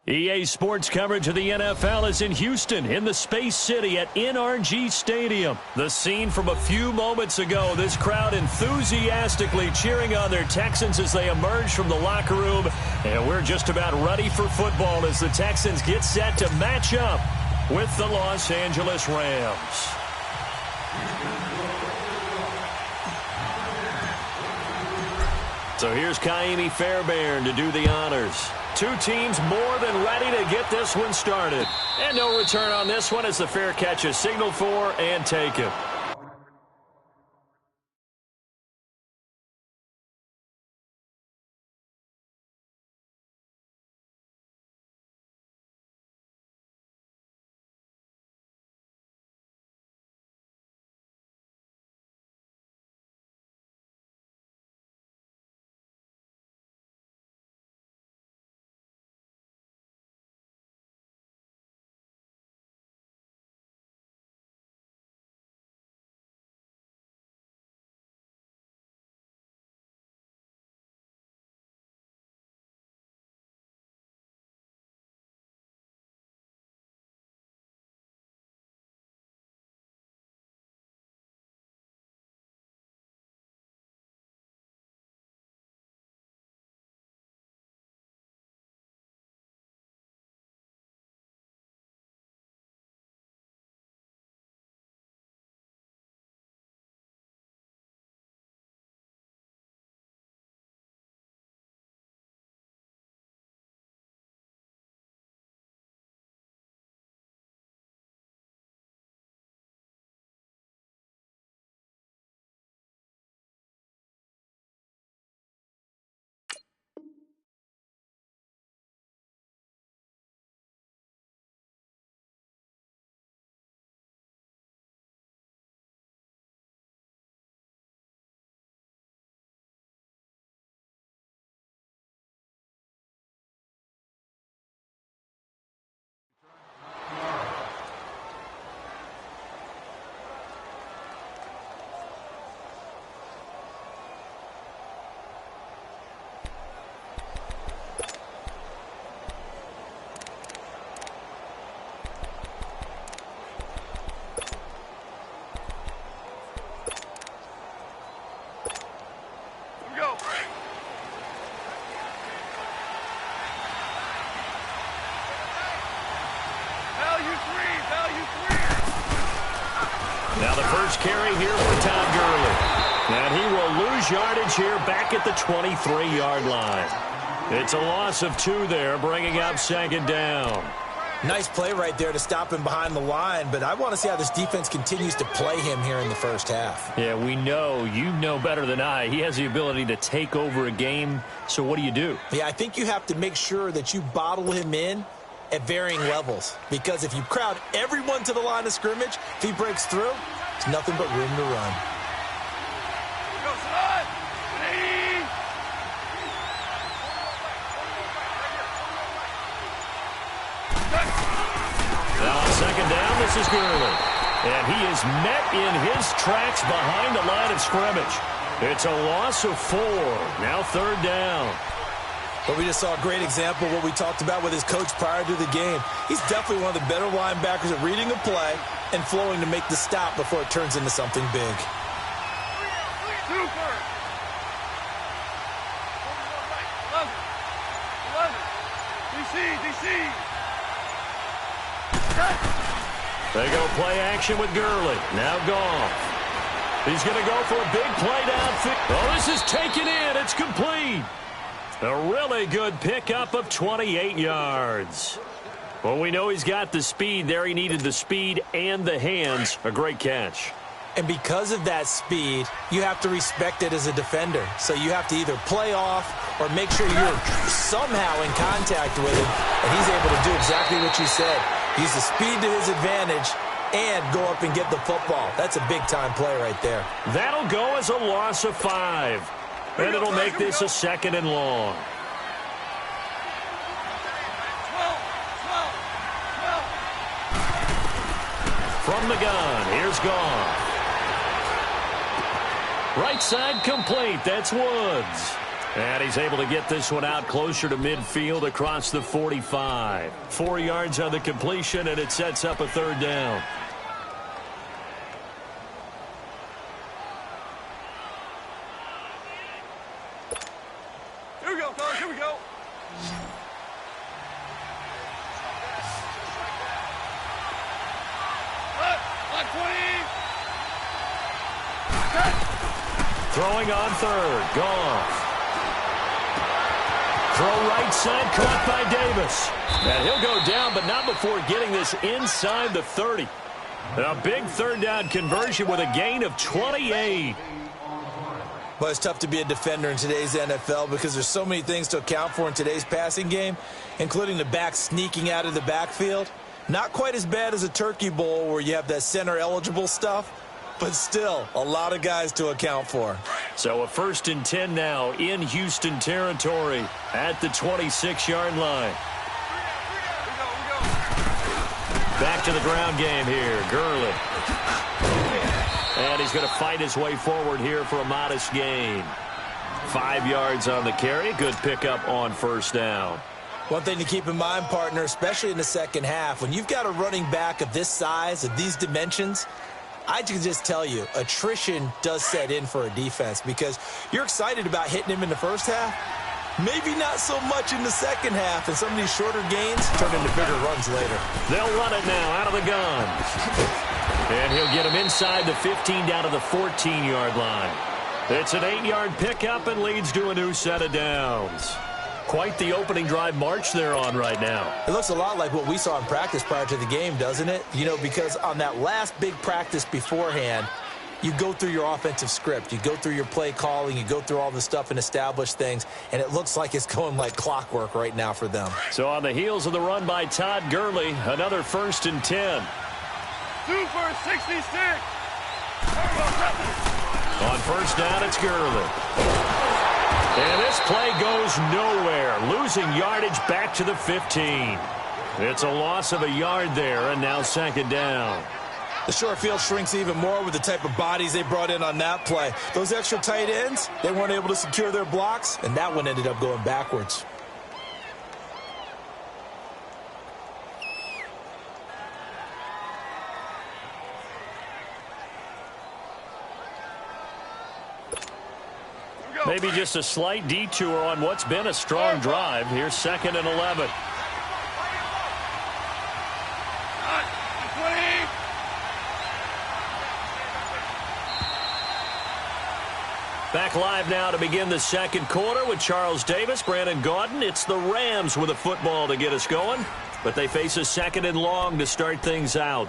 EA Sports coverage of the NFL is in Houston, in the Space City at NRG Stadium. The scene from a few moments ago, this crowd enthusiastically cheering on their Texans as they emerge from the locker room. And we're just about ready for football as the Texans get set to match up with the Los Angeles Rams. So here's Kaimi Fairbairn to do the honors. Two teams more than ready to get this one started. And no return on this one as the fair catch is signaled for and taken. Now the first carry here for Todd Gurley. And he will lose yardage here back at the 23-yard line. It's a loss of 2 there, bringing up second down. Nice play right there to stop him behind the line, but I want to see how this defense continues to play him here in the first half. Yeah, we know. You know better than I. He has the ability to take over a game, so what do? Yeah, I think you have to make sure that you bottle him in at varying levels, because if you crowd everyone to the line of scrimmage, if he breaks through, it's nothing but room to run. Now on second down, this is Gurley. And he is met in his tracks behind the line of scrimmage. It's a loss of 4. Now third down. But we just saw a great example of what we talked about with his coach prior to the game. He's definitely one of the better linebackers at reading a play and flowing to make the stop before it turns into something big. Super. DC. They go play action with Gurley. Now Goff. He's going to go for a big play downfield. Oh, this is taken in. It's complete. A really good pickup of 28 yards. Well, we know he's got the speed there. He needed the speed and the hands. A great catch. And because of that speed, you have to respect it as a defender. So you have to either play off or make sure you're somehow in contact with him. And he's able to do exactly what you said. Use the speed to his advantage and go up and get the football. That's a big-time play right there. That'll go as a loss of 5. And it'll make this a 2nd and long. 12. From the gun, here's Goff. Right side complete. That's Woods. And he's able to get this one out closer to midfield across the 45. 4 yards on the completion, and it sets up a third down. Here we go, fellas. Here we go. Like 20. Throwing on third. Goff. Throw right side, caught by Davis. And he'll go down, but not before getting this inside the 30. A big third down conversion with a gain of 28. Well, it's tough to be a defender in today's NFL because there's so many things to account for in today's passing game, including the back sneaking out of the backfield. Not quite as bad as a turkey bowl where you have that center-eligible stuff, but still a lot of guys to account for. So a 1st and 10 now in Houston territory at the 26-yard line. Back to the ground game here. Gurley. And he's going to fight his way forward here for a modest gain. 5 yards on the carry. Good pickup on first down. One thing to keep in mind, partner, especially in the second half, when you've got a running back of this size, of these dimensions, I can just tell you, attrition does set in for a defense because you're excited about hitting him in the first half. Maybe not so much in the second half, and some of these shorter gains turn into bigger runs later. They'll run it now out of the gun. And he'll get him inside the 15 down to the 14-yard line. It's an 8-yard pickup and leads to a new set of downs. Quite the opening drive march they're on right now. It looks a lot like what we saw in practice prior to the game, doesn't it? You know, because on that last big practice beforehand, you go through your offensive script. You go through your play calling. You go through all the stuff and establish things. And it looks like it's going like clockwork right now for them. So on the heels of the run by Todd Gurley, another 1st and 10. 2 for 66. On first down, it's Gurley. And this play goes nowhere. Losing yardage back to the 15. It's a loss of a yard there, and now 2nd down. The short field shrinks even more with the type of bodies they brought in on that play. Those extra tight ends, they weren't able to secure their blocks, and that one ended up going backwards. Maybe just a slight detour on what's been a strong drive. Here's 2nd and 11. Back live now to begin the second quarter with Charles Davis, Brandon Gaudin. It's the Rams with a football to get us going, but they face a 2nd and long to start things out.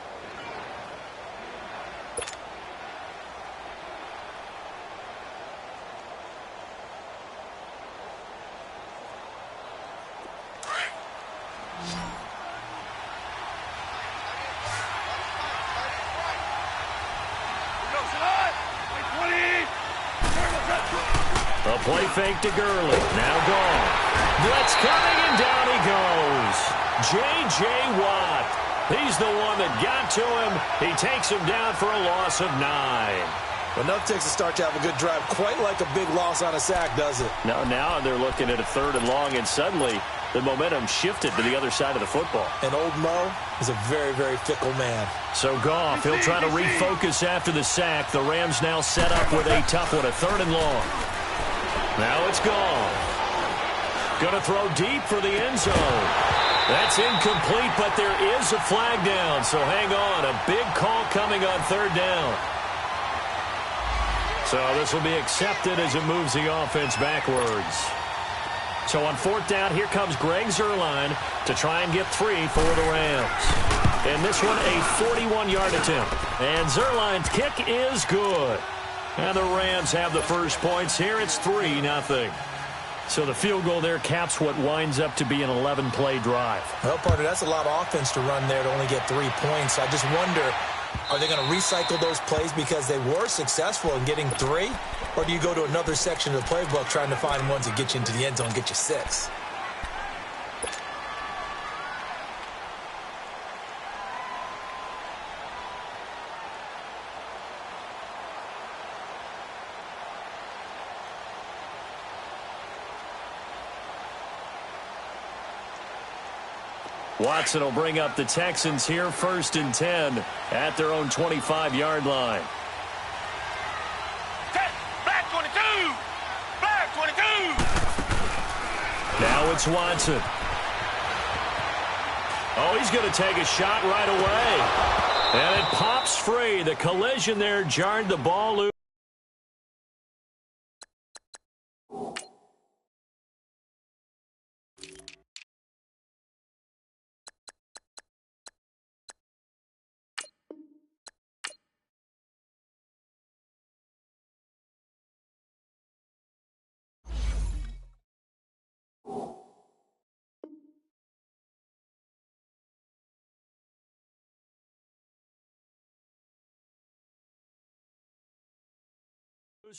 A play fake to Gurley. Now gone. Blitz coming, and down he goes. J.J. Watt. He's the one that got to him. He takes him down for a loss of 9. But enough takes a start to have a good drive. Quite like a big loss on a sack, does it? Now they're looking at a 3rd and long, and suddenly the momentum shifted to the other side of the football. And old Mo is a very, very fickle man. So Goff, he'll try to refocus after the sack. The Rams now set up with a tough one, a 3rd and long. Now it's gone. Going to throw deep for the end zone. That's incomplete, but there is a flag down. So hang on. A big call coming on 3rd down. So this will be accepted as it moves the offense backwards. So on 4th down, here comes Greg Zuerlein to try and get 3 for the Rams. And this one, a 41-yard attempt. And Zuerlein's kick is good. And the Rams have the first points here. It's 3-0. So the field goal there caps what winds up to be an 11-play drive. Well, partner, that's a lot of offense to run there to only get 3 points. I just wonder, are they going to recycle those plays because they were successful in getting 3? Or do you go to another section of the playbook trying to find ones that get you into the end zone and get you 6? Watson will bring up the Texans here 1st and 10 at their own 25-yard line. Black 22! Black 22! Now it's Watson. Oh, he's going to take a shot right away. And it pops free. The collision there jarred the ball loose.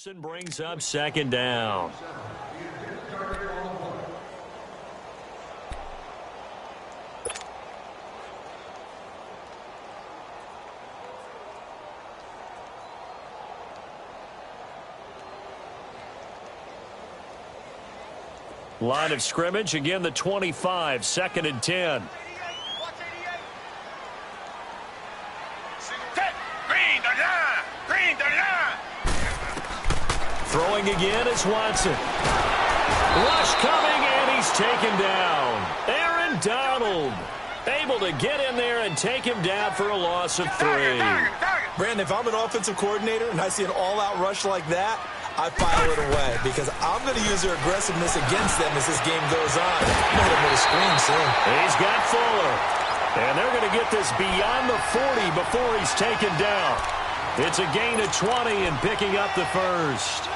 And brings up 2nd down. Line of scrimmage, again the 25, 2nd and 10. Throwing again is Watson. Rush coming, and he's taken down. Aaron Donald able to get in there and take him down for a loss of 3. Brandon, if I'm an offensive coordinator and I see an all-out rush like that, I file it away because I'm going to use their aggressiveness against them as this game goes on. I'm going to hit him with a screen soon. He's got Fuller. And they're going to get this beyond the 40 before he's taken down. It's a gain of 20 and picking up the first.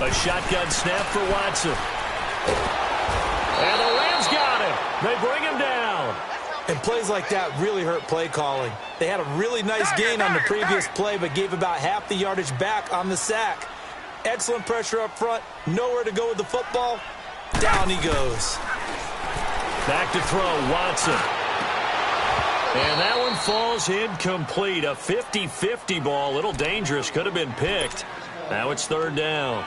A shotgun snap for Watson. And the Rams got him. They bring him down. And plays like that really hurt play calling. They had a really nice gain on the previous play, but gave about half the yardage back on the sack. Excellent pressure up front. Nowhere to go with the football. Down he goes. Back to throw, Watson. And that one falls incomplete. A 50-50 ball. A little dangerous. Could have been picked. Now it's 3rd down.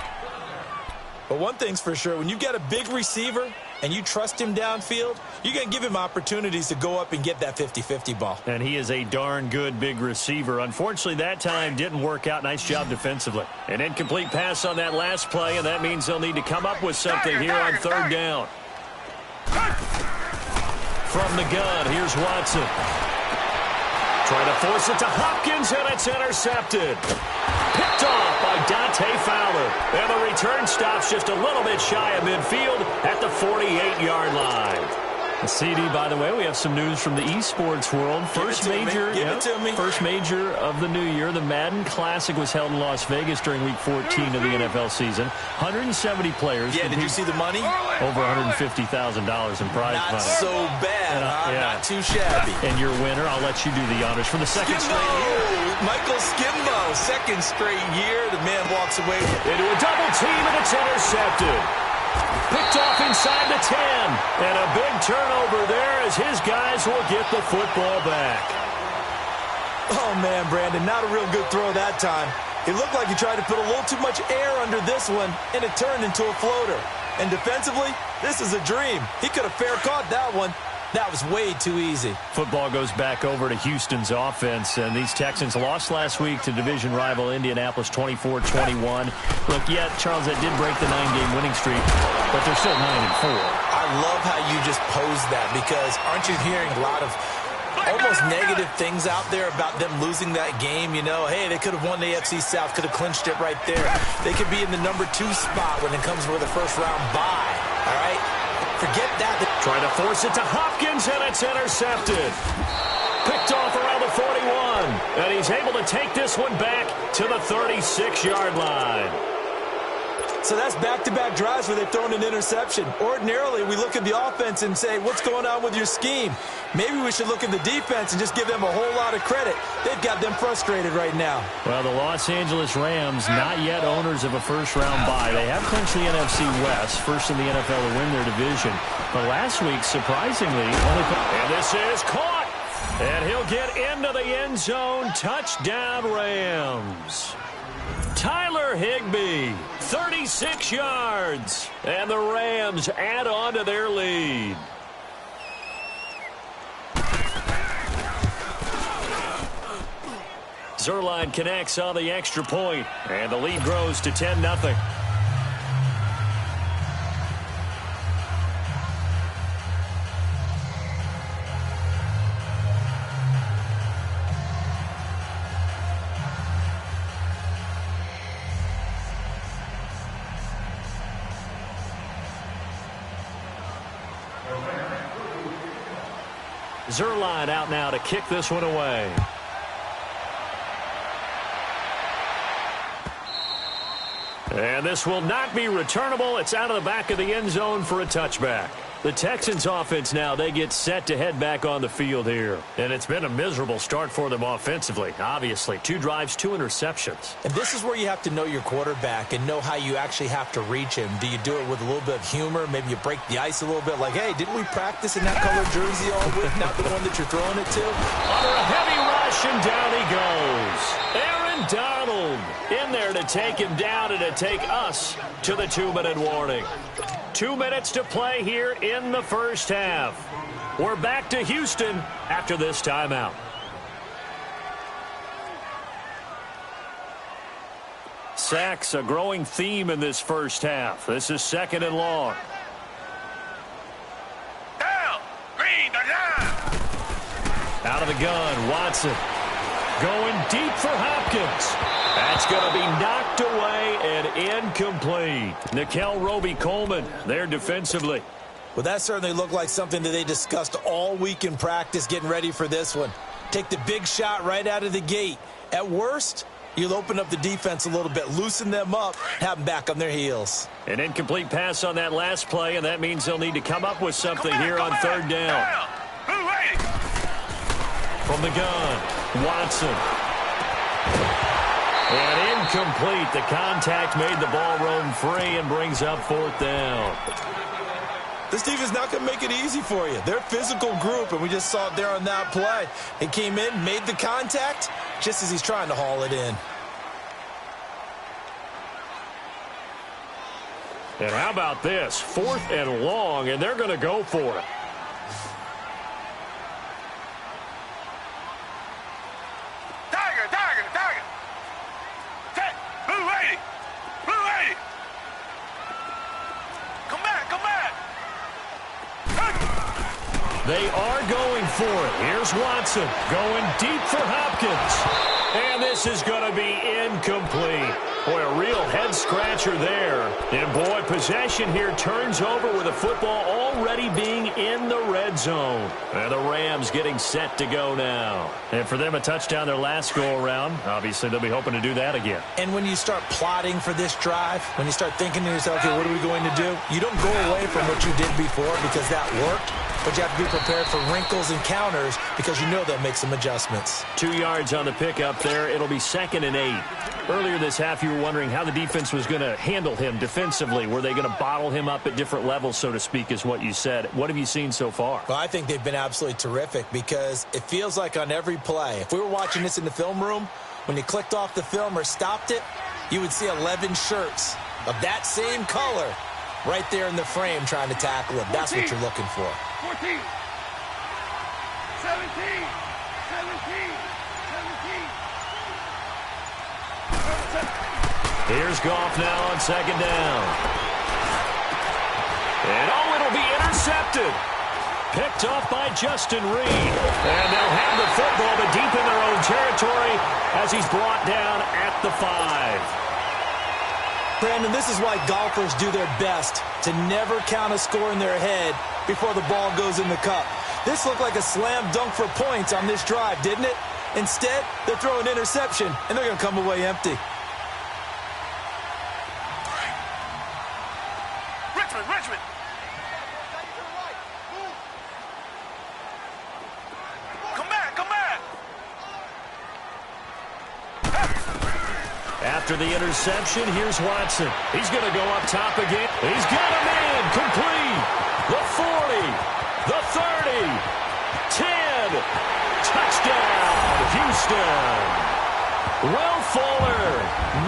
But one thing's for sure, when you get a big receiver and you trust him downfield, you're going to give him opportunities to go up and get that 50-50 ball. And he is a darn good big receiver. Unfortunately, that time didn't work out. Nice job defensively. An incomplete pass on that last play, and that means they'll need to come up with something here on 3rd down. From the gun, here's Watson. Trying to force it to Hopkins, and it's intercepted. Picked off by Dante Fowler. And the return stops just a little bit shy of midfield at the 48-yard line. CD, by the way, we have some news from the esports world. First major of the new year. The Madden Classic was held in Las Vegas during Week 14 of the NFL season. 170 players. Yeah, did you see the money? Over $150,000 in prize money. Not so bad, Not too shabby. And your winner, I'll let you do the honors for the second straight year. Michael Skimbo, second straight year. The man walks away into a double team, and it's intercepted. Picked off inside the 10. And a big turnover there as his guys will get the football back. Oh, man, Brandon, not a real good throw that time. It looked like he tried to put a little too much air under this one, and it turned into a floater. And defensively, this is a dream. He could have fair caught that one. That was way too easy. Football goes back over to Houston's offense, and these Texans lost last week to division rival Indianapolis 24-21. Look, yeah, Charles, that did break the 9-game winning streak, but they're still 9-4. I love how you just posed that, because aren't you hearing a lot of almost negative things out there about them losing that game? You know, hey, they could have won the AFC South, could have clinched it right there. They could be in the number 2 spot when it comes for the first-round bye, all right? Forget that. Trying to force it to Hopkins, and it's intercepted. Picked off around the 41, and he's able to take this one back to the 36-yard line. So that's back-to-back drives where they've thrown an interception. Ordinarily, we look at the offense and say, what's going on with your scheme? Maybe we should look at the defense and just give them a whole lot of credit. They've got them frustrated right now. Well, the Los Angeles Rams, not yet owners of a first-round bye. They have clinched the NFC West, first in the NFL to win their division. But last week, surprisingly, and this is caught. And he'll get into the end zone. Touchdown, Rams. Tyler Higbee, 36 yards. And the Rams add on to their lead. Zerline connects on the extra point, and the lead grows to 10-0. Zerline out now to kick this one away. And this will not be returnable. It's out of the back of the end zone for a touchback. The Texans offense now, they get set to head back on the field here. And it's been a miserable start for them offensively, obviously. 2 drives, 2 interceptions. And this is where you have to know your quarterback and know how you actually have to reach him. Do you do it with a little bit of humor? Maybe you break the ice a little bit like, hey, didn't we practice in that colored jersey all week? Not the one that you're throwing it to? Under a heavy rush, and down he goes. Aaron Donald in there to take him down and to take us to the 2-minute warning. 2 minutes to play here in the first half. We're back to Houston after this timeout. Sacks, a growing theme in this first half. This is 2nd and long. Down. Green, down. Out of the gun, Watson. Going deep for Hopkins. That's going to be knocked away and incomplete. Nickel Roby-Coleman there defensively. Well, that certainly looked like something that they discussed all week in practice getting ready for this one. Take the big shot right out of the gate. At worst, you'll open up the defense a little bit, loosen them up, have them back on their heels. An incomplete pass on that last play, and that means they'll need to come up with something here on 3rd down. From the gun, Watson. And incomplete. The contact made the ball roam free and brings up 4th down. This defense is not going to make it easy for you. They're a physical group, and we just saw it there on that play. He came in, made the contact, just as he's trying to haul it in. And how about this? 4th and long, and they're going to go for it. They are going for it. Here's Watson going deep for Hopkins. And this is going to be incomplete. Boy, a real head-scratcher there. And, boy, possession here turns over with the football already being in the red zone. And the Rams getting set to go now. And for them, a touchdown their last go-around. Obviously, they'll be hoping to do that again. And when you start plotting for this drive, when you start thinking to yourself, okay, what are we going to do? You don't go away from what you did before because that worked. But you have to be prepared for wrinkles and counters because you know they'll make some adjustments. 2 yards on the pickup there. It'll be 2nd and 8. Earlier this half, you were wondering how the defense was going to handle him defensively. Were they going to bottle him up at different levels, so to speak, is what you said. What have you seen so far? Well, I think they've been absolutely terrific because it feels like on every play, if we were watching this in the film room, when you clicked off the film or stopped it, you would see 11 shirts of that same color right there in the frame trying to tackle him. That's what you're looking for. 14, 17, 17, 17. Here's Goff now on 2nd down. And, oh, it'll be intercepted. Picked off by Justin Reed. And they'll have the football, but deep in their own territory as he's brought down at the 5. Brandon, this is why golfers do their best to never count a score in their head before the ball goes in the cup. This looked like a slam dunk for points on this drive, didn't it? Instead, they're throwing interception, and they're going to come away empty. After the interception, here's Watson. He's going to go up top again. He's got a man. Complete. The 40. The 30. 10. Touchdown, Houston. Will Fuller,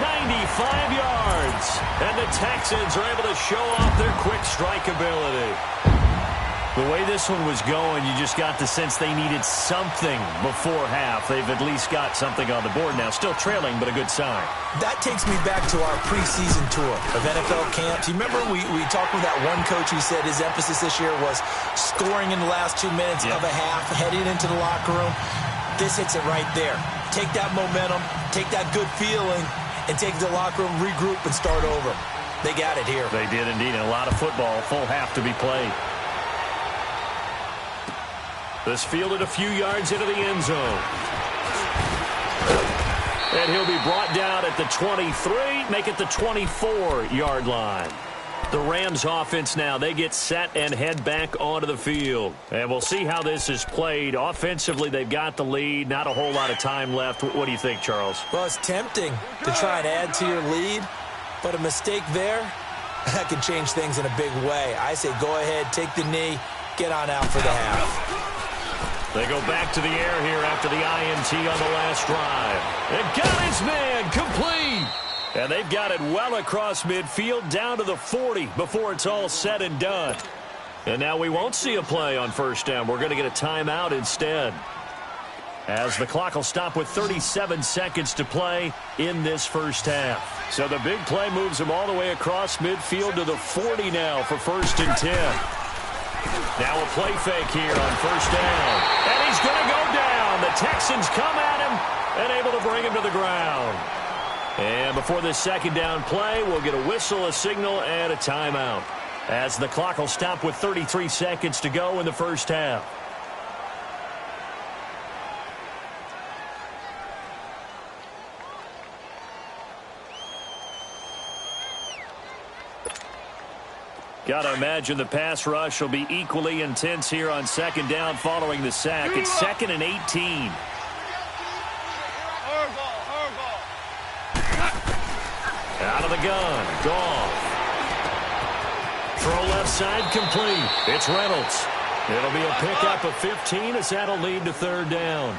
95 yards. And the Texans are able to show off their quick strike ability. The way this one was going, you just got the sense they needed something before half. They've at least got something on the board now. Still trailing, but a good sign. That takes me back to our preseason tour of NFL camps. You remember we talked with that one coach who said his emphasis this year was scoring in the last 2 minutes of a half, heading into the locker room. This hits it right there. Take that momentum, take that good feeling, and take the locker room, regroup, and start over. They got it here. They did indeed. And a lot of football, full half to be played. This fielded a few yards into the end zone. And he'll be brought down at the 23, make it the 24-yard line. The Rams offense now, they get set and head back onto the field. And we'll see how this is played. Offensively, they've got the lead. Not a whole lot of time left. What do you think, Charles? Well, it's tempting to try and add to your lead, but a mistake there, that can change things in a big way. I say go ahead, take the knee, get on out for the half. They go back to the air here after the INT on the last drive. And got his man complete. And they've got it well across midfield down to the 40 before it's all said and done. And now we won't see a play on first down. We're going to get a timeout instead, as the clock will stop with 37 seconds to play in this first half. So the big play moves them all the way across midfield to the 40 now for 1st and 10. Now a play fake here on first down. And he's going to go down. The Texans come at him and able to bring him to the ground. And before this second down play, we'll get a whistle, a signal, and a timeout, as the clock will stop with 33 seconds to go in the first half. Got to imagine the pass rush will be equally intense here on second down following the sack. It's 2nd and 18. Out of the gun. Goff. Throw left side complete. It's Reynolds. It'll be a pickup of 15 as that'll lead to 3rd down.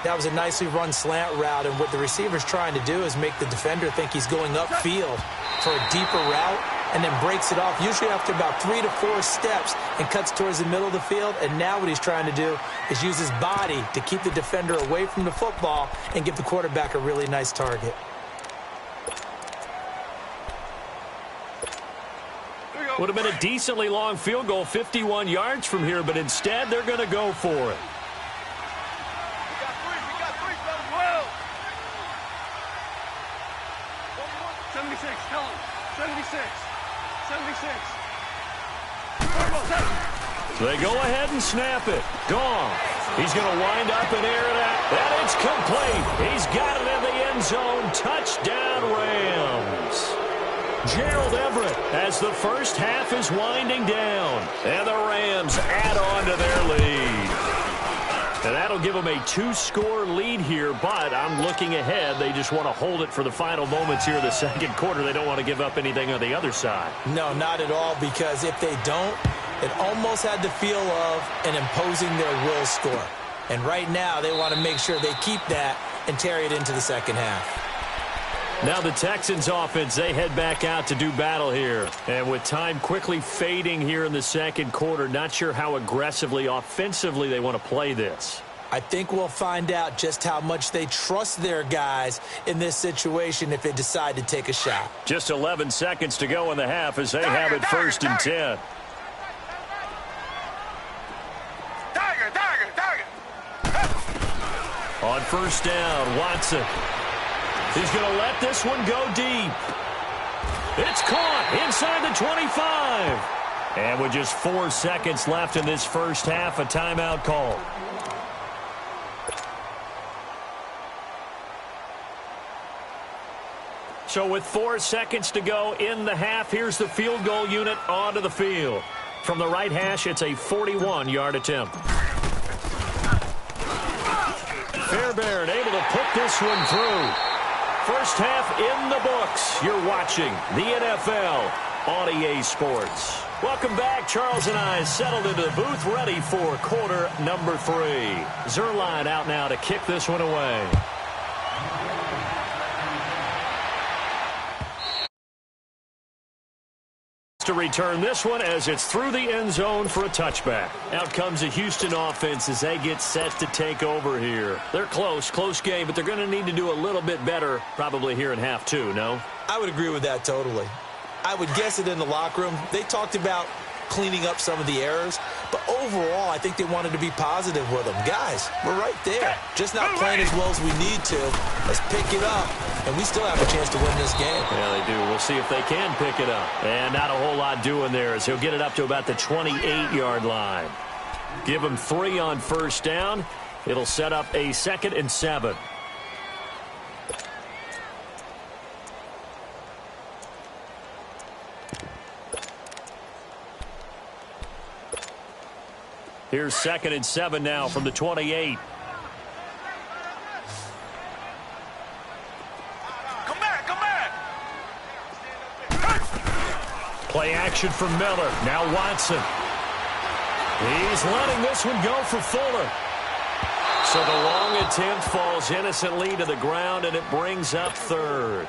That was a nicely run slant route, and what the receiver's trying to do is make the defender think he's going upfield for a deeper route, and then breaks it off, usually after about 3 to 4 steps, and cuts towards the middle of the field. And now what he's trying to do is use his body to keep the defender away from the football and give the quarterback a really nice target. Would have been a decently long field goal, 51 yards from here, but instead they're going to go for it. We got three, brother. 76, tell him. 76. 76. So they go ahead and snap it. Goff. He's going to wind up and air it out. And it's complete. He's got it in the end zone. Touchdown, Rams. Gerald Everett as the first half is winding down. And the Rams add on to their lead. And that'll give them a 2-score lead here, but I'm looking ahead. They just want to hold it for the final moments here in the second quarter. They don't want to give up anything on the other side. No, not at all, because if they don't, it almost had the feel of an imposing their will score. And right now, they want to make sure they keep that and carry it into the second half. Now the Texans offense, they head back out to do battle here. And with time quickly fading here in the second quarter, not sure how aggressively, offensively they want to play this. I think we'll find out just how much they trust their guys in this situation if they decide to take a shot. Just 11 seconds to go in the half as they have it 1st and 10. On first down, Watson. He's going to let this one go deep. It's caught inside the 25. And with just 4 seconds left in this first half, a timeout call. So with 4 seconds to go in the half, here's the field goal unit onto the field. From the right hash, it's a 41-yard attempt. Fairbairn able to put this one through. First half in the books. You're watching the NFL on EA Sports. Welcome back. Charles and I settled into the booth, ready for quarter number 3. Zerline out now to kick this one away. To return this one as it's through the end zone for a touchback. Out comes the Houston offense as they get set to take over here. They're close game, but they're going to need to do a little bit better probably here in half 2, no? I would agree with that totally. I would guess it in the locker room. They talked about cleaning up some of the errors, but overall I think they wanted to be positive with them. Guys, we're right there. Just not playing as well as we need to. Let's pick it up, and we still have a chance to win this game. Yeah, they do. We'll see if they can pick it up. And not a whole lot doing there as he'll get it up to about the 28-yard line. Give him 3 on first down. It'll set up a 2nd and 7. Here's 2nd and 7 now from the 28. Come back! Play action from Miller. Now Watson. He's letting this one go for Fuller. So the long attempt falls innocently to the ground, and it brings up 3rd.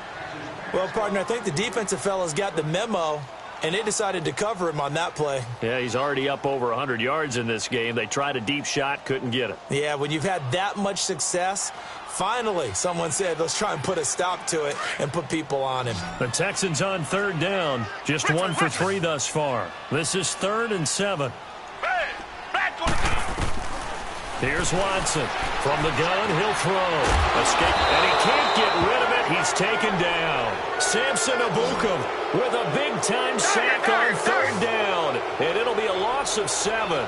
Well, partner, I think the defensive fellas got the memo, and they decided to cover him on that play. Yeah, he's already up over 100 yards in this game. They tried a deep shot, couldn't get it. Yeah, when you've had that much success, finally someone said, let's try and put a stop to it and put people on him. The Texans on 3rd down, just 1 for 3 thus far. This is 3rd and 7. Here's Watson. From the gun, he'll throw. Escape, and he can't get rid of it. He's taken down. Samson Ebukam with a big-time sack on 3rd down. And it'll be a loss of 7.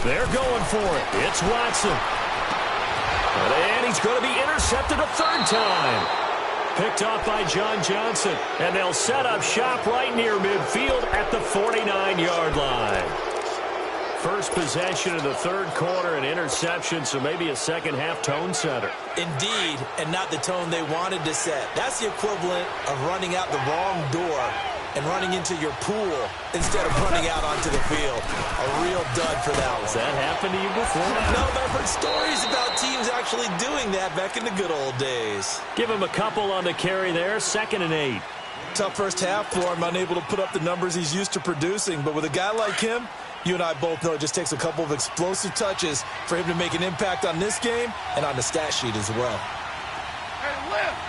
They're going for it. It's Watson. And he's going to be intercepted a 3rd time. Picked off by John Johnson. And they'll set up shop right near midfield at the 49-yard line. First possession of the 3rd quarter, an interception, so maybe a second-half tone setter. Indeed, and not the tone they wanted to set. That's the equivalent of running out the wrong door and running into your pool instead of running out onto the field. A real dud for that one. Has that happened to you before? No, but I've heard stories about teams actually doing that back in the good old days. Give him a couple on the carry there, 2nd and 8. Tough first half for him, unable to put up the numbers he's used to producing. But with a guy like him, you and I both know it just takes a couple of explosive touches for him to make an impact on this game and on the stat sheet as well. Hey, lift!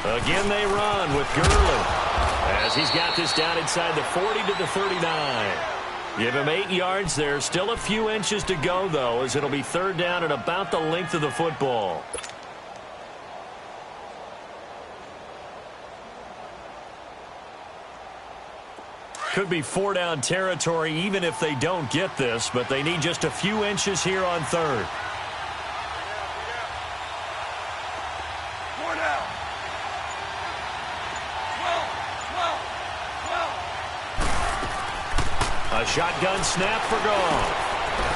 Again they run with Gurley as he's got this down inside the 40 to the 39. Give him 8 yards there. Still a few inches to go, though, as it'll be 3rd down at about the length of the football. Could be 4-down territory even if they don't get this, but they need just a few inches here on 3rd. 4 down. 12. A shotgun snap for Goff.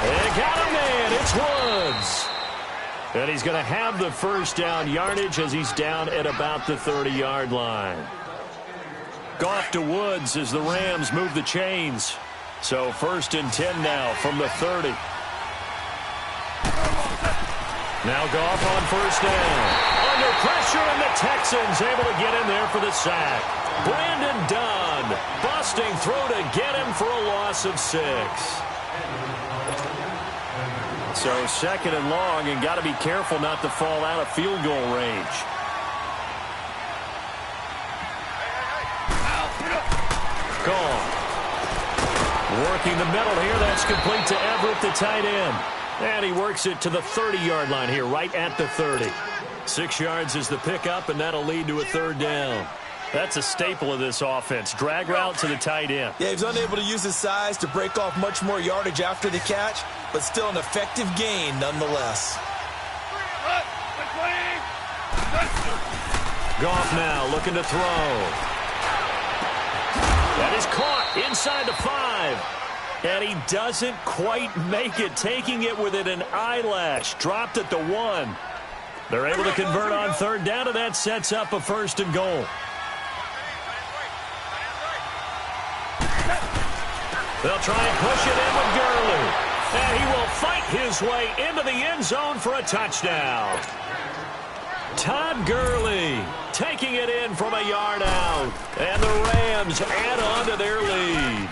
They got a man. It's Woods. And he's going to have the first down yardage as he's down at about the 30-yard line. Goff to Woods as the Rams move the chains. So 1st and 10 now from the 30. Now Goff on first down. Under pressure, and the Texans able to get in there for the sack. Brandon Dunn busting through to get him for a loss of 6. So 2nd and long, and got to be careful not to fall out of field goal range. Gone. Working the middle here. That's complete to Everett, the tight end. And he works it to the 30-yard line here, right at the 30. 6 yards is the pickup, and that'll lead to a 3rd down. That's a staple of this offense. Drag route to the tight end. Yeah, he was unable to use his size to break off much more yardage after the catch, but still an effective gain nonetheless. Goff now looking to throw. That is caught inside the 5. And he doesn't quite make it, taking it within an eyelash. Dropped at the 1. They're able to convert on third down, and that sets up a 1st and goal. They'll try and push it in with Gurley. And he will fight his way into the end zone for a touchdown. Todd Gurley taking it in from a yard out. And the Rams add on to their lead.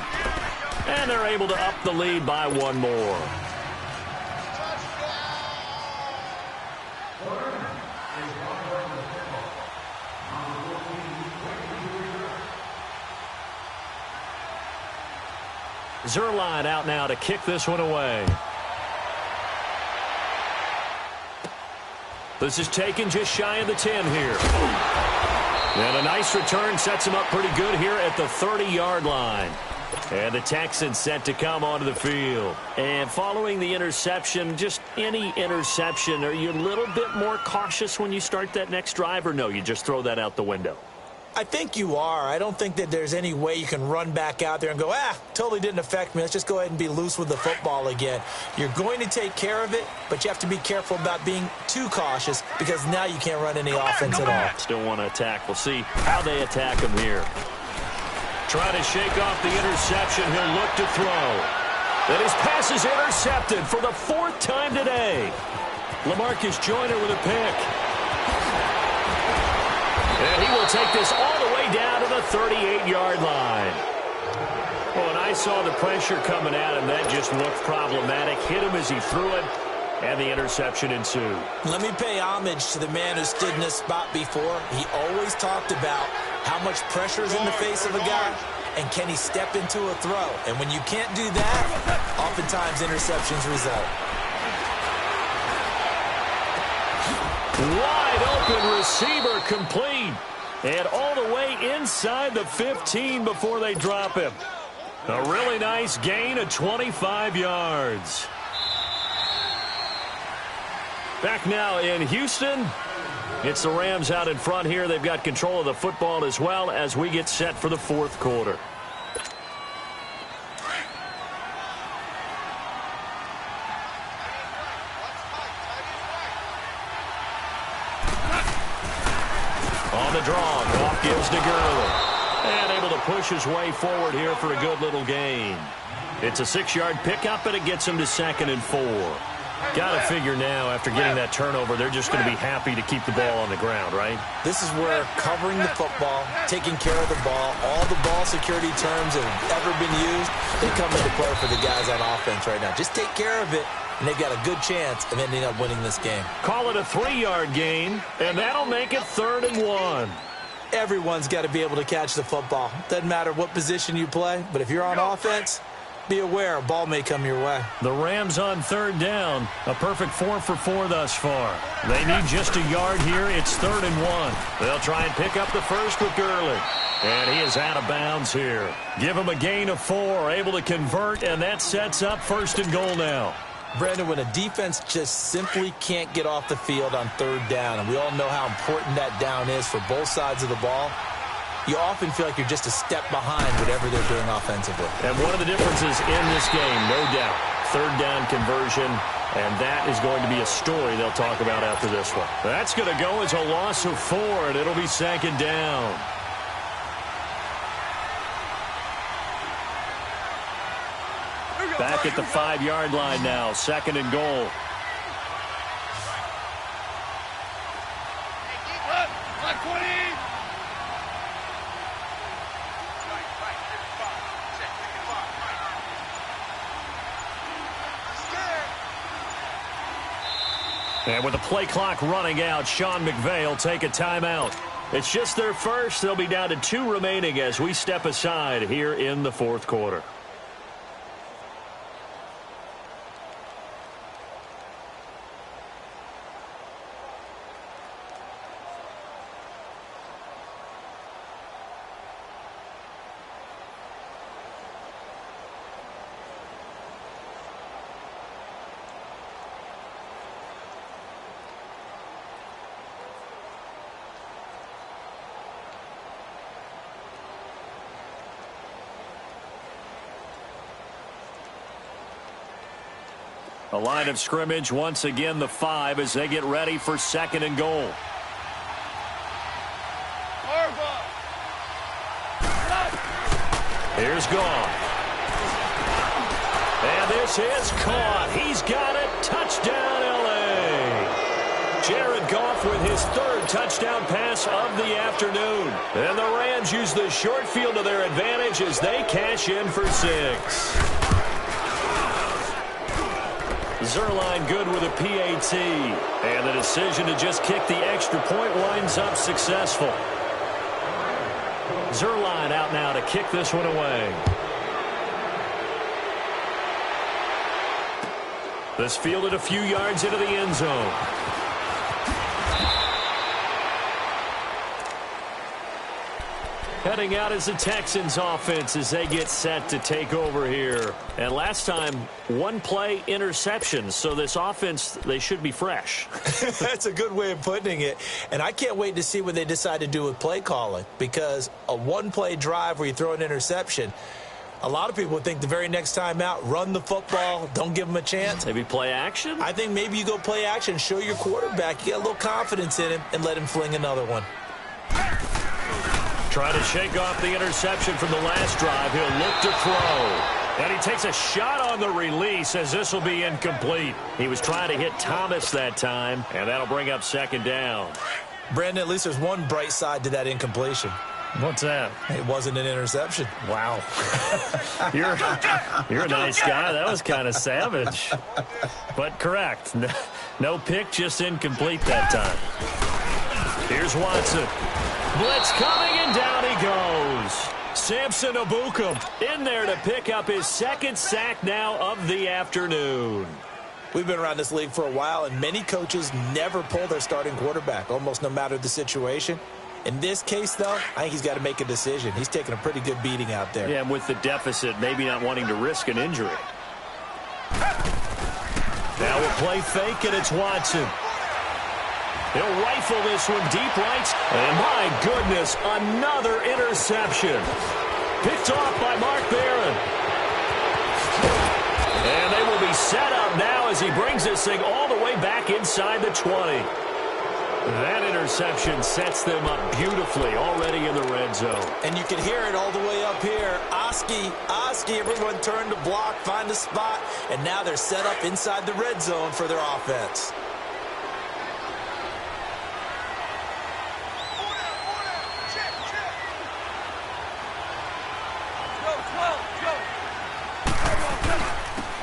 And they're able to up the lead by 1 more. Zerline out now to kick this one away. This is taken just shy of the 10 here. And a nice return sets him up pretty good here at the 30-yard line. And the Texans set to come onto the field. And following the interception, just any interception, are you a little bit more cautious when you start that next drive, or no, you just throw that out the window? I think you are. I don't think that there's any way you can run back out there and go, totally didn't affect me. Let's just go ahead and be loose with the football again. You're going to take care of it, but you have to be careful about being too cautious because now you can't run any offense at all. Still want to attack. We'll see how they attack him here. Trying to shake off the interception. He'll look to throw. And his pass is intercepted for the 4th time today. LaMarcus Joyner with a pick. And he will take this all the way down to the 38-yard line. Well, and I saw the pressure coming at him. That just looked problematic. Hit him as he threw it, and the interception ensued. Let me pay homage to the man who stood in this spot before. He always talked about how much pressure is in the face of a guy, and can he step into a throw. And when you can't do that, oftentimes interceptions result. Wide open receiver complete. And all the way inside the 15 before they drop him. A really nice gain of 25 yards. Back now in Houston. It's the Rams out in front here. They've got control of the football as well as we get set for the 4th quarter. On the draw, off gives to Gurley. And able to push his way forward here for a good little gain. It's a 6-yard pickup, and it gets him to 2nd and 4. Got to figure now, after getting that turnover, they're just going to be happy to keep the ball on the ground, right? This is where covering the football, taking care of the ball, all the ball security terms that have ever been used, they come into play for the guys on offense right now. Just take care of it, and they've got a good chance of ending up winning this game. Call it a 3-yard gain, and that'll make it 3rd and 1. Everyone's got to be able to catch the football. Doesn't matter what position you play, but if you're on offense, be aware a ball may come your way. The Rams on 3rd down. A perfect 4 for 4 thus far. They need just a yard here. It's 3rd and 1. They'll try and pick up the first with Gurley. And he is out of bounds here. Give him a gain of 4. Able to convert, and that sets up 1st and goal now. Brandon, when a defense just simply can't get off the field on 3rd down, and we all know how important that down is for both sides of the ball, you often feel like you're just a step behind whatever they're doing offensively. And one of the differences in this game, no doubt, 3rd down conversion, and that is going to be a story they'll talk about after this one. That's going to go as a loss of 4, and it'll be 2nd down. Back at the 5-yard line now, 2nd and goal. And with the play clock running out, Sean McVay will take a timeout. It's just their first. They'll be down to 2 remaining as we step aside here in the 4th quarter. A line of scrimmage, once again, the 5 as they get ready for 2nd and goal. Here's Goff. And this is caught. He's got it. Touchdown, L.A. Jared Goff with his 3rd touchdown pass of the afternoon. And the Rams use the short field to their advantage as they cash in for 6. Zerline good with a PAT. And the decision to just kick the extra point winds up successful. Zerline out now to kick this one away. This fielded a few yards into the end zone. Heading out is the Texans offense as they get set to take over here. And last time, 1 play interception. So this offense, they should be fresh. That's a good way of putting it. And I can't wait to see what they decide to do with play calling. Because a 1-play drive where you throw an interception, a lot of people would think the very next time out, run the football, don't give them a chance. Maybe play action? I think maybe you go play action, show your quarterback, you get a little confidence in him, and let him fling another one. Trying to shake off the interception from the last drive. He'll look to throw. And he takes a shot on the release as this will be incomplete. He was trying to hit Thomas that time, and that'll bring up 2nd down. Brandon, at least there's one bright side to that incompletion. What's that? It wasn't an interception. Wow. You're a nice guy. That was kind of savage. But correct. No pick, just incomplete that time. Here's Watson. Blitz coming, and down he goes. Samson Ebukam in there to pick up his 2nd sack now of the afternoon. We've been around this league for a while, and many coaches never pull their starting quarterback, almost no matter the situation. In this case, though, I think he's got to make a decision. He's taking a pretty good beating out there. Yeah, and with the deficit, maybe not wanting to risk an injury. Now we'll play fake, and it's Watson. He'll rifle this one deep right. And my goodness, another interception. Picked off by Mark Barron. And they will be set up now as he brings this thing all the way back inside the 20. That interception sets them up beautifully already in the red zone. And you can hear it all the way up here. Oski, everyone turned to block, find a spot, and now they're set up inside the red zone for their offense.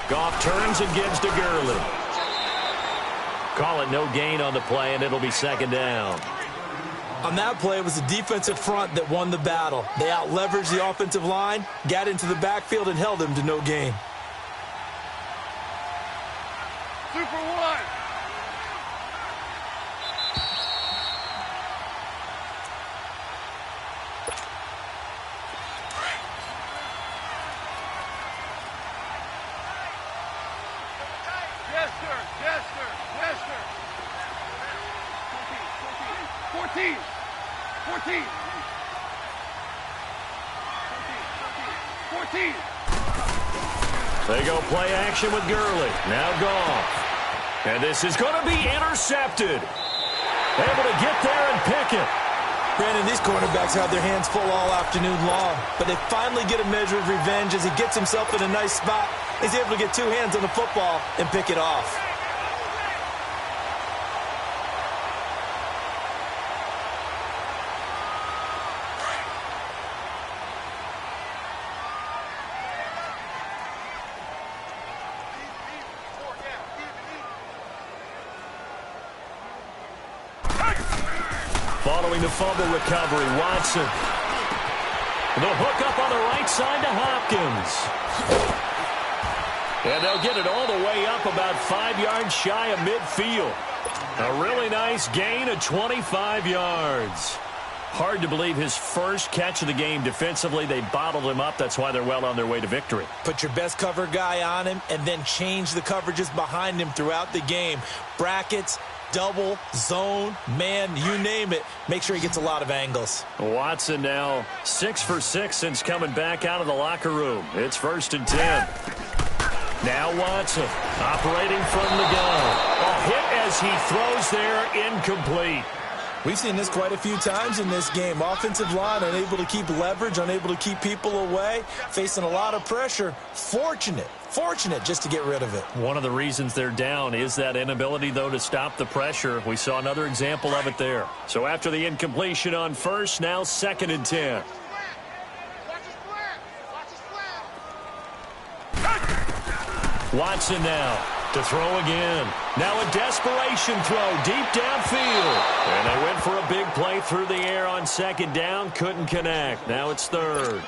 Goff turns and gives to Gurley. Call it no gain on the play, and it'll be 2nd down. On that play, it was the defensive front that won the battle. They out-leveraged the offensive line, got into the backfield, and held them to no gain. Super 1. Yes, sir. Yes, sir. Yes, sir. 14. 14. 14. 14. They go play action with Gurley. Now Goff. And this is going to be intercepted. Able to get there and pick it. Brandon, these cornerbacks have their hands full all afternoon long, but they finally get a measure of revenge as he gets himself in a nice spot. He's able to get 2 hands on the football and pick it off. Following the fumble recovery, Watson. The hook up on the right side to Hopkins. And they'll get it all the way up about 5 yards shy of midfield. A really nice gain of 25 yards. Hard to believe his first catch of the game defensively. They bottled him up. That's why they're well on their way to victory. Put your best cover guy on him and then change the coverages behind him throughout the game. Brackets, double, zone, man, you name it. Make sure he gets a lot of angles. Watson now 6 for 6 since coming back out of the locker room. It's 1st and 10. Now Watson operating from the gun. A hit as he throws there, incomplete. We've seen this quite a few times in this game. Offensive line unable to keep leverage, unable to keep people away, facing a lot of pressure. Fortunate just to get rid of it. One of the reasons they're down is that inability, though, to stop the pressure. We saw another example of it there. So after the incompletion on first, now 2nd and 10. Watson now to throw again. Now a desperation throw deep downfield. And they went for a big play through the air on 2nd down. Couldn't connect. Now it's 3rd.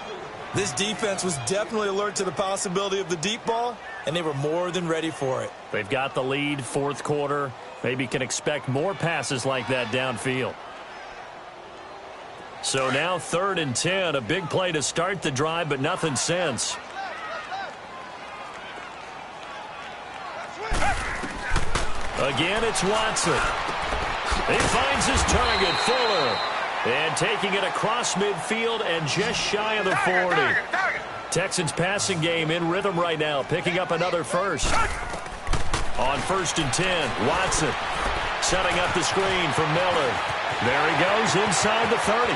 This defense was definitely alert to the possibility of the deep ball, and they were more than ready for it. They've got the lead, 4th quarter. Maybe can expect more passes like that downfield. So now 3rd and 10. A big play to start the drive, but nothing since. Again, it's Watson. He finds his target, Fuller. And taking it across midfield and just shy of the 40. Texans passing game in rhythm right now, picking up another first. On 1st and 10, Watson setting up the screen for Miller. There he goes inside the 30.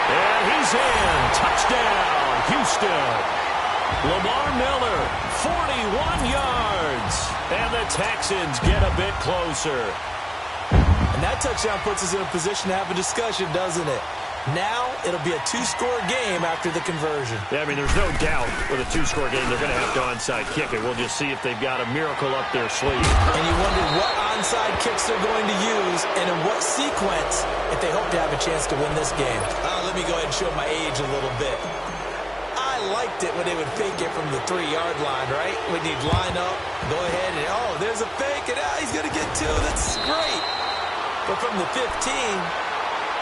And he's in. Touchdown, Houston. Lamar Miller, 41 yards. And the Texans get a bit closer. And that touchdown puts us in a position to have a discussion, doesn't it? Now it'll be a 2-score game after the conversion. Yeah, I mean, there's no doubt with a 2-score game they're going to have to onside kick it. We'll just see if they've got a miracle up their sleeve. And you wonder what onside kicks they're going to use and in what sequence if they hope to have a chance to win this game. Let me go ahead and show my age a little bit. I liked it when they would fake it from the 3-yard line, right? When he'd line up, go ahead, and oh, there's a fake, and he's going to get 2. That's great. But from the 15,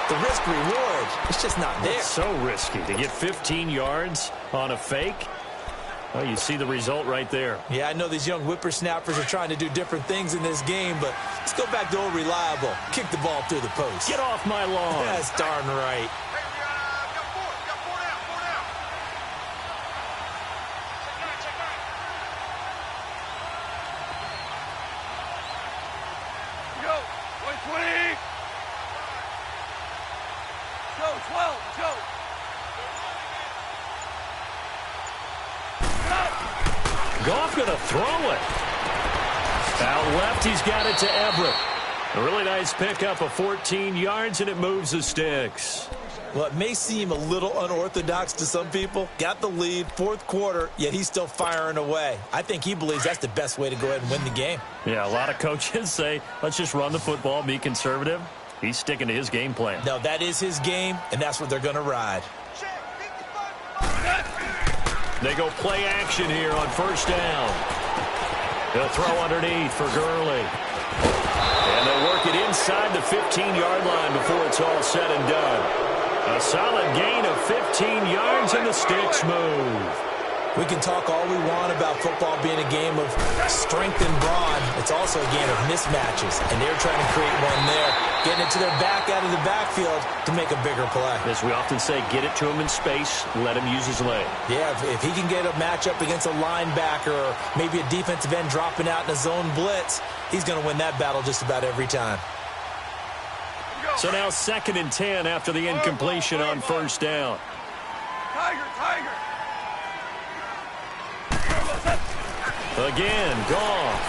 the risk-reward, it's just not there. It's so risky to get 15 yards on a fake. Well, you see the result right there. Yeah, I know these young whippersnappers are trying to do different things in this game, but let's go back to old reliable. Kick the ball through the post. Get off my lawn. That's darn right. Goff going to throw it. Out left, he's got it to Everett. A really nice pickup of 14 yards, and it moves the sticks. Well, it may seem a little unorthodox to some people. Got the lead, 4th quarter, yet he's still firing away. I think he believes that's the best way to go ahead and win the game. Yeah, a lot of coaches say, let's just run the football, be conservative. He's sticking to his game plan. No, that is his game, and that's what they're going to ride. They go play action here on 1st down. He'll throw underneath for Gurley. And they'll work it inside the 15-yard line before it's all said and done. A solid gain of 15 yards, and the sticks move. We can talk all we want about football being a game of strength and brawn. It's also a game of mismatches, and they're trying to create one there. Getting it to their back out of the backfield to make a bigger play. As we often say, get it to him in space, let him use his leg. Yeah, if he can get a matchup against a linebacker or maybe a defensive end dropping out in a zone blitz, he's going to win that battle just about every time. So now 2nd and 10 after the incompletion on 1st down. Tiger. Again, Goff.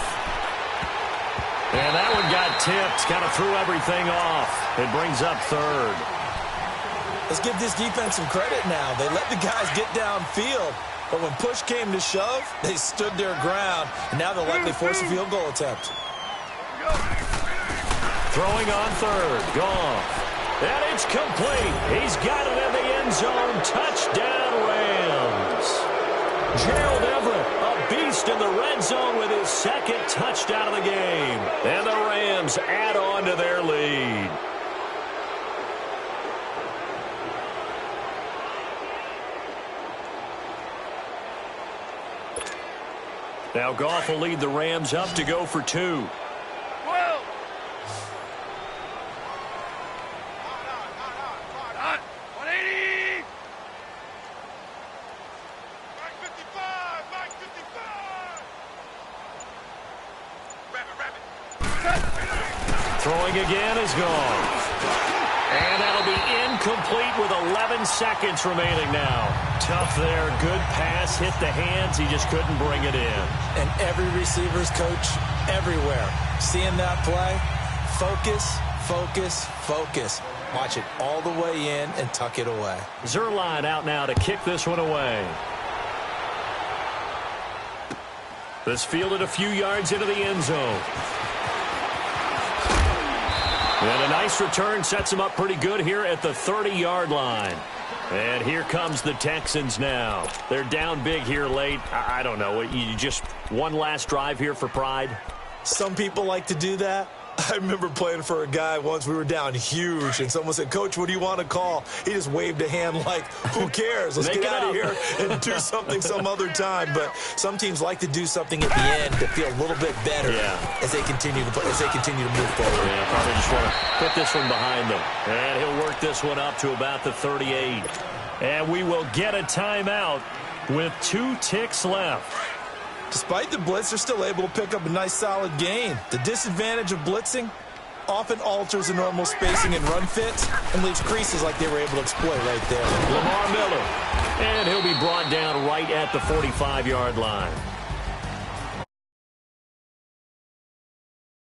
And that one got tipped, kind of threw everything off. It brings up 3rd. Let's give this defense some credit now. They let the guys get downfield, but when push came to shove, they stood their ground, and now they'll likely force a field goal attempt. Throwing on 3rd, Goff. And it's complete. He's got it in the end zone. Touchdown, Rams. Gerald Everett, a beast in the red zone with his 2nd touchdown of the game. And the Rams add on to their lead. Now Goff will lead the Rams up to go for 2. Throwing again is gone. And that'll be incomplete with 11 seconds remaining now. Tough there. Good pass. Hit the hands. He just couldn't bring it in. And every receiver's coach everywhere. Seeing that play, focus, focus, focus. Watch it all the way in and tuck it away. Zerline out now to kick this one away. This fielded a few yards into the end zone. And a nice return sets him up pretty good here at the 30-yard line. And here comes the Texans now. They're down big here late. I don't know. You just one last drive here for pride? Some people like to do that. I remember playing for a guy once. We were down huge, and someone said, "Coach, what do you want to call?" He just waved a hand like, who cares? Let's get out of here and do something some other time. But some teams like to do something at the end to feel a little bit better as they continue to move forward. Yeah, probably just want to put this one behind them. And he'll work this one up to about the 38. And we will get a timeout with 2 ticks left. Despite the blitz, they're still able to pick up a nice, solid gain. The disadvantage of blitzing often alters the normal spacing and run fits and leaves creases like they were able to exploit right there. Lamar Miller. And he'll be brought down right at the 45-yard line.